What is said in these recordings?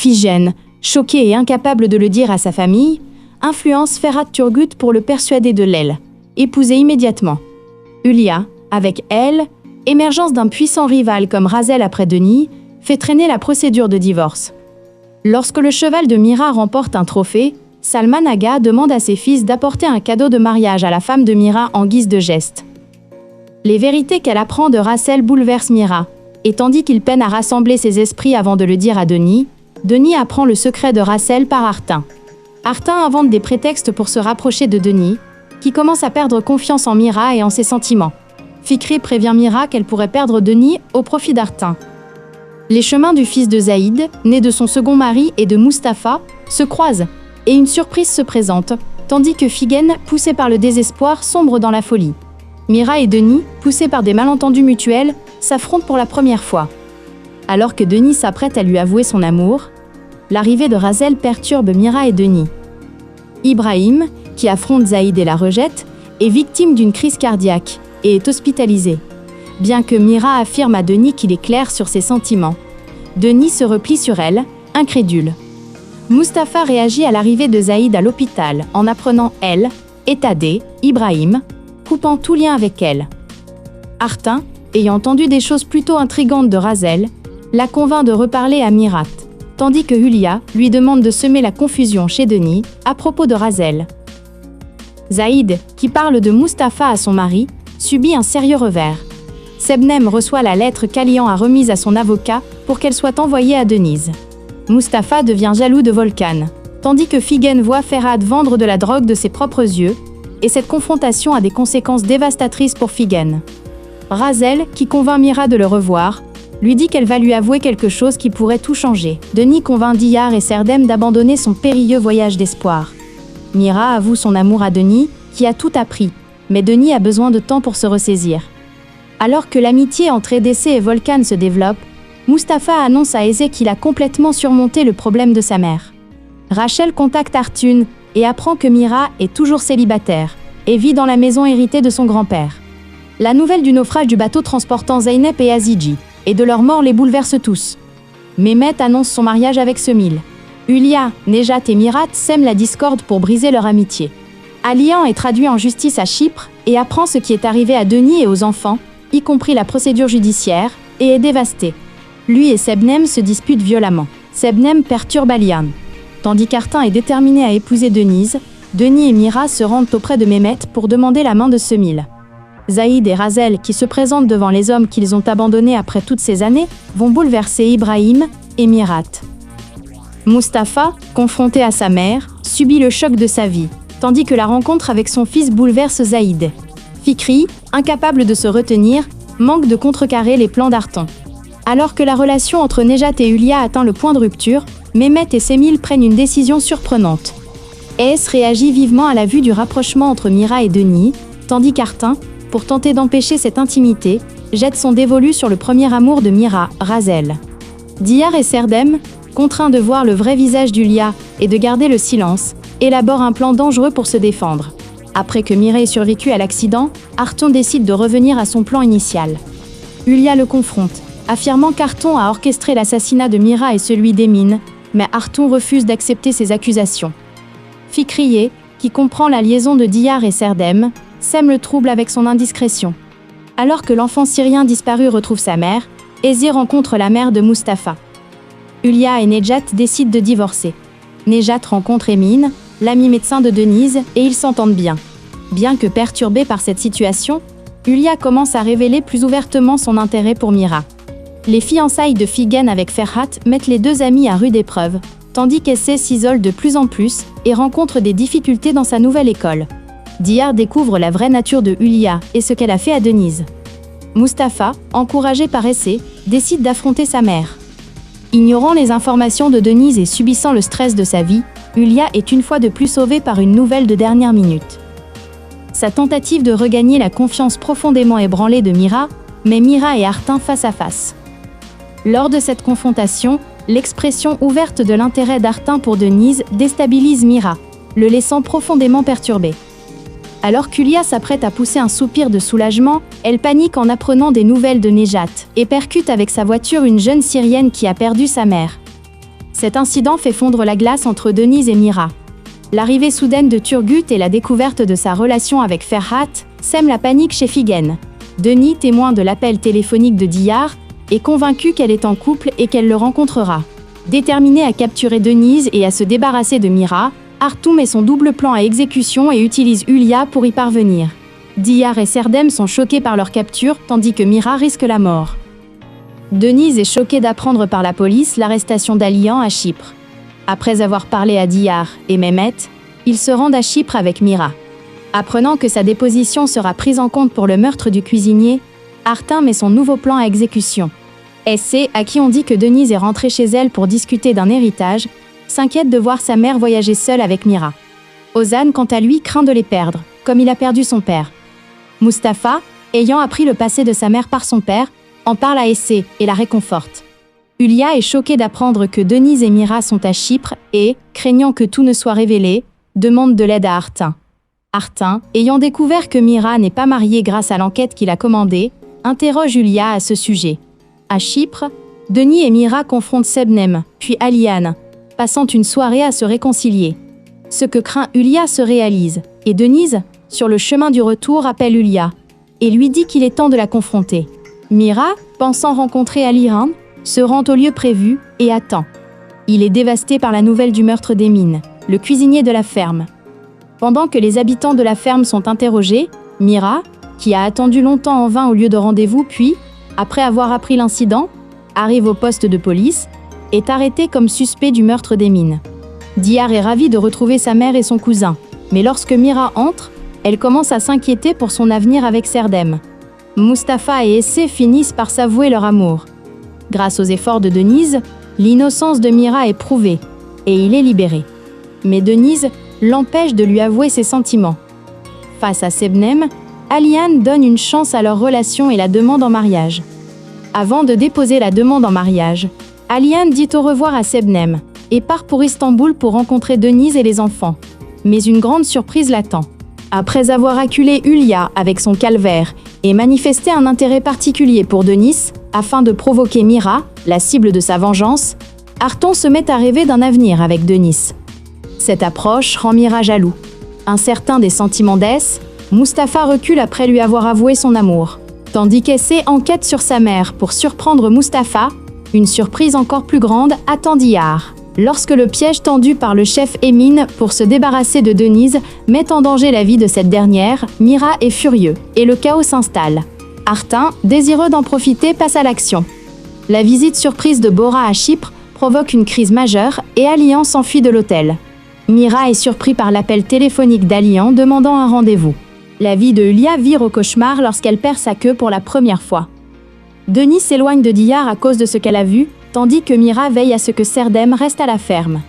Figen, choqué et incapable de le dire à sa famille, influence Ferhat Turgut pour le persuader de l'épouser immédiatement. Hülya, avec elle, émergence d'un puissant rival comme Razel après Denis, fait traîner la procédure de divorce. Lorsque le cheval de Mira remporte un trophée, Salman Aga demande à ses fils d'apporter un cadeau de mariage à la femme de Mira en guise de geste. Les vérités qu'elle apprend de Razel bouleversent Mira, et tandis qu'il peine à rassembler ses esprits avant de le dire à Denis, Denis apprend le secret de Razel par Artin. Artin invente des prétextes pour se rapprocher de Denis, qui commence à perdre confiance en Mira et en ses sentiments. Fikri prévient Mira qu'elle pourrait perdre Denis au profit d'Artin. Les chemins du fils de Zaïd, né de son second mari et de Mustapha, se croisent, et une surprise se présente, tandis que Figen, poussé par le désespoir, sombre dans la folie. Mira et Denis, poussés par des malentendus mutuels, s'affrontent pour la première fois. Alors que Denis s'apprête à lui avouer son amour, l'arrivée de Razel perturbe Mira et Denis. Ibrahim, qui affronte Zaïd et la rejette, est victime d'une crise cardiaque et est hospitalisé. Bien que Mira affirme à Denis qu'il est clair sur ses sentiments, Denis se replie sur elle, incrédule. Mustapha réagit à l'arrivée de Zaïd à l'hôpital en apprenant elle, étadé, Ibrahim, coupant tout lien avec elle. Artin, ayant entendu des choses plutôt intrigantes de Razel, la convainc de reparler à Mirat, tandis que Hülya lui demande de semer la confusion chez Denis à propos de Razel. Zaïd, qui parle de Mustapha à son mari, subit un sérieux revers. Sebnem reçoit la lettre qu'Alian a remise à son avocat pour qu'elle soit envoyée à Denise. Mustapha devient jaloux de Volkan, tandis que Figen voit Ferhat vendre de la drogue de ses propres yeux, et cette confrontation a des conséquences dévastatrices pour Figen. Razel, qui convainc Mira de le revoir, lui dit qu'elle va lui avouer quelque chose qui pourrait tout changer. Denis convainc Diyar et Serdem d'abandonner son périlleux voyage d'espoir. Mira avoue son amour à Denis, qui a tout appris, mais Denis a besoin de temps pour se ressaisir. Alors que l'amitié entre EDC et Volkan se développe, Mustapha annonce à Eze qu'il a complètement surmonté le problème de sa mère. Rachel contacte Artun et apprend que Mira est toujours célibataire et vit dans la maison héritée de son grand-père. La nouvelle du naufrage du bateau transportant Zeynep et Aziji et de leur mort les bouleverse tous. Mehmet annonce son mariage avec Semil. Hülya, Nejat et Mirat sèment la discorde pour briser leur amitié. Alian est traduit en justice à Chypre et apprend ce qui est arrivé à Denis et aux enfants, y compris la procédure judiciaire, et est dévasté. Lui et Sebnem se disputent violemment. Sebnem perturbe Alian. Tandis qu'Artin est déterminé à épouser Denise, Denis et Mira se rendent auprès de Mehmet pour demander la main de Semil. Zaïd et Razel, qui se présentent devant les hommes qu'ils ont abandonnés après toutes ces années, vont bouleverser Ibrahim et Mirat. Mustapha, confronté à sa mère, subit le choc de sa vie, tandis que la rencontre avec son fils bouleverse Zaïd. Fikri, incapable de se retenir, manque de contrecarrer les plans d'Arton. Alors que la relation entre Nejat et Hülya atteint le point de rupture, Mehmet et Semil prennent une décision surprenante. Es réagit vivement à la vue du rapprochement entre Mira et Denis, tandis qu'Artin, pour tenter d'empêcher cette intimité, jette son dévolu sur le premier amour de Mira, Razel. Diyar et Serdem, contraints de voir le vrai visage d'Hülya et de garder le silence, élaborent un plan dangereux pour se défendre. Après que Mira ait survécu à l'accident, Arton décide de revenir à son plan initial. Hülya le confronte, affirmant qu'Arton a orchestré l'assassinat de Mira et celui d'Emin, mais Arton refuse d'accepter ces accusations. Fikriye, qui comprend la liaison de Diyar et Serdem, sème le trouble avec son indiscrétion. Alors que l'enfant syrien disparu retrouve sa mère, Ezi rencontre la mère de Mustapha. Hülya et Nejat décident de divorcer. Nejat rencontre Emin, l'ami médecin de Denise, et ils s'entendent bien. Bien que perturbé par cette situation, Hülya commence à révéler plus ouvertement son intérêt pour Mira. Les fiançailles de Figen avec Ferhat mettent les deux amis à rude épreuve, tandis qu'Essé s'isole de plus en plus et rencontre des difficultés dans sa nouvelle école. Diyar découvre la vraie nature de Hülya et ce qu'elle a fait à Denise. Mustapha, encouragé par Essé, décide d'affronter sa mère. Ignorant les informations de Denise et subissant le stress de sa vie, Hülya est une fois de plus sauvée par une nouvelle de dernière minute. Sa tentative de regagner la confiance profondément ébranlée de Mira met Mira et Artin face à face. Lors de cette confrontation, l'expression ouverte de l'intérêt d'Artin pour Denise déstabilise Mira, le laissant profondément perturbé. Alors qu'Hülya s'apprête à pousser un soupir de soulagement, elle panique en apprenant des nouvelles de Nejat et percute avec sa voiture une jeune Syrienne qui a perdu sa mère. Cet incident fait fondre la glace entre Denise et Mira. L'arrivée soudaine de Turgut et la découverte de sa relation avec Ferhat sèment la panique chez Figen. Denis, témoin de l'appel téléphonique de Diyar, est convaincu qu'elle est en couple et qu'elle le rencontrera. Déterminé à capturer Denise et à se débarrasser de Mira, Artun met son double plan à exécution et utilise Hulya pour y parvenir. Diyar et Serdem sont choqués par leur capture, tandis que Mira risque la mort. Denise est choquée d'apprendre par la police l'arrestation d'Alian à Chypre. Après avoir parlé à Diyar et Mehmet, ils se rendent à Chypre avec Mira. Apprenant que sa déposition sera prise en compte pour le meurtre du cuisinier, Artun met son nouveau plan à exécution. SC, à qui on dit que Denise est rentrée chez elle pour discuter d'un héritage, s'inquiète de voir sa mère voyager seule avec Mira. Ozan, quant à lui, craint de les perdre, comme il a perdu son père. Mustapha, ayant appris le passé de sa mère par son père, en parle à SC et la réconforte. Hulya est choquée d'apprendre que Denise et Mira sont à Chypre et, craignant que tout ne soit révélé, demande de l'aide à Artun. Artun, ayant découvert que Mira n'est pas mariée grâce à l'enquête qu'il a commandée, interroge Hulya à ce sujet. À Chypre, Denis et Mira confrontent Sebnem, puis Alian, passant une soirée à se réconcilier. Ce que craint Hulya se réalise, et Denise, sur le chemin du retour, appelle Hulya et lui dit qu'il est temps de la confronter. Mira, pensant rencontrer Aliran, se rend au lieu prévu et attend. Il est dévasté par la nouvelle du meurtre d'Emin, le cuisinier de la ferme. Pendant que les habitants de la ferme sont interrogés, Mira, qui a attendu longtemps en vain au lieu de rendez-vous, puis, après avoir appris l'incident, arrive au poste de police, est arrêtée comme suspect du meurtre d'Emin. Diyar est ravi de retrouver sa mère et son cousin, mais lorsque Mira entre, elle commence à s'inquiéter pour son avenir avec Serdem. Mustapha et Essé finissent par s'avouer leur amour. Grâce aux efforts de Denise, l'innocence de Mira est prouvée, et il est libéré. Mais Denise l'empêche de lui avouer ses sentiments. Face à Sebnem, Alian donne une chance à leur relation et la demande en mariage. Avant de déposer la demande en mariage, Alian dit au revoir à Sebnem et part pour Istanbul pour rencontrer Denise et les enfants. Mais une grande surprise l'attend. Après avoir acculé Hulya avec son calvaire et manifesté un intérêt particulier pour Denise, afin de provoquer Mira, la cible de sa vengeance, Artun se met à rêver d'un avenir avec Denise. Cette approche rend Mira jaloux. Incertain des sentiments d'Es, Mustapha recule après lui avoir avoué son amour. Tandis qu'Essé enquête sur sa mère pour surprendre Mustapha, une surprise encore plus grande attend Diyar. Lorsque le piège tendu par le chef Emin pour se débarrasser de Denise met en danger la vie de cette dernière, Mira est furieux et le chaos s'installe. Artun, désireux d'en profiter, passe à l'action. La visite surprise de Bora à Chypre provoque une crise majeure et Alian s'enfuit de l'hôtel. Mira est surpris par l'appel téléphonique d'Alian demandant un rendez-vous. La vie de Hulya vire au cauchemar lorsqu'elle perd sa queue pour la première fois. Denis s'éloigne de Diyar à cause de ce qu'elle a vu, tandis que Mira veille à ce que Serdem reste à la ferme.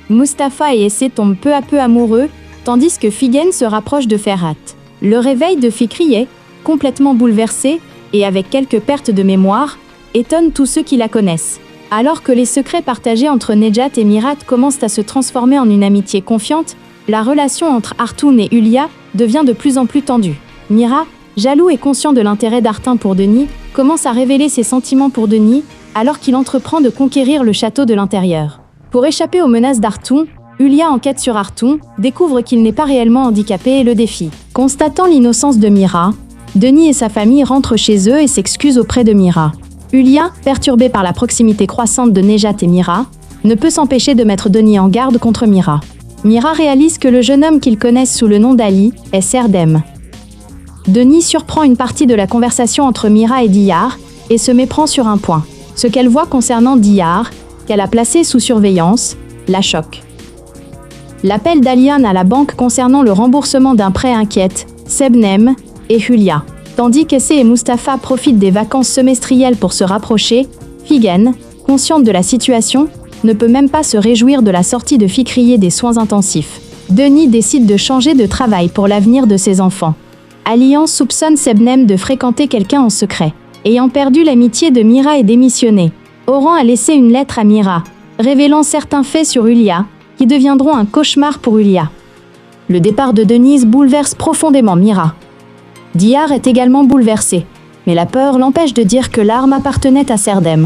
Mustapha et Essé tombent peu à peu amoureux, tandis que Figen se rapproche de Ferhat. Le réveil de Fikriye, complètement bouleversé et avec quelques pertes de mémoire, étonne tous ceux qui la connaissent. Alors que les secrets partagés entre Nejat et Mirat commencent à se transformer en une amitié confiante, la relation entre Artun et Hulya devient de plus en plus tendue. Mira, jaloux et conscient de l'intérêt d'Artun pour Denis, commence à révéler ses sentiments pour Denis alors qu'il entreprend de conquérir le château de l'intérieur. Pour échapper aux menaces d'Artun, Hulya enquête sur Artun, découvre qu'il n'est pas réellement handicapé et le défie. Constatant l'innocence de Mira, Denis et sa famille rentrent chez eux et s'excusent auprès de Mira. Hulya, perturbé par la proximité croissante de Nejat et Mira, ne peut s'empêcher de mettre Denis en garde contre Mira. Mira réalise que le jeune homme qu'ils connaissent sous le nom d'Ali est Serdem. Denis surprend une partie de la conversation entre Mira et Diyar et se méprend sur un point. Ce qu'elle voit concernant Diyar, qu'elle a placé sous surveillance, la choque. L'appel d'Alian à la banque concernant le remboursement d'un prêt inquiète Sebnem et Hulya. Tandis qu'Essé et Mustapha profitent des vacances semestrielles pour se rapprocher, Figen, consciente de la situation, ne peut même pas se réjouir de la sortie de Fikriye des soins intensifs. Denis décide de changer de travail pour l'avenir de ses enfants. Alian soupçonne Sebnem de fréquenter quelqu'un en secret. Ayant perdu l'amitié de Mira et démissionné, Oran a laissé une lettre à Mira, révélant certains faits sur Hulya, qui deviendront un cauchemar pour Hulya. Le départ de Denise bouleverse profondément Mira. Diyar est également bouleversé, mais la peur l'empêche de dire que l'arme appartenait à Serdem.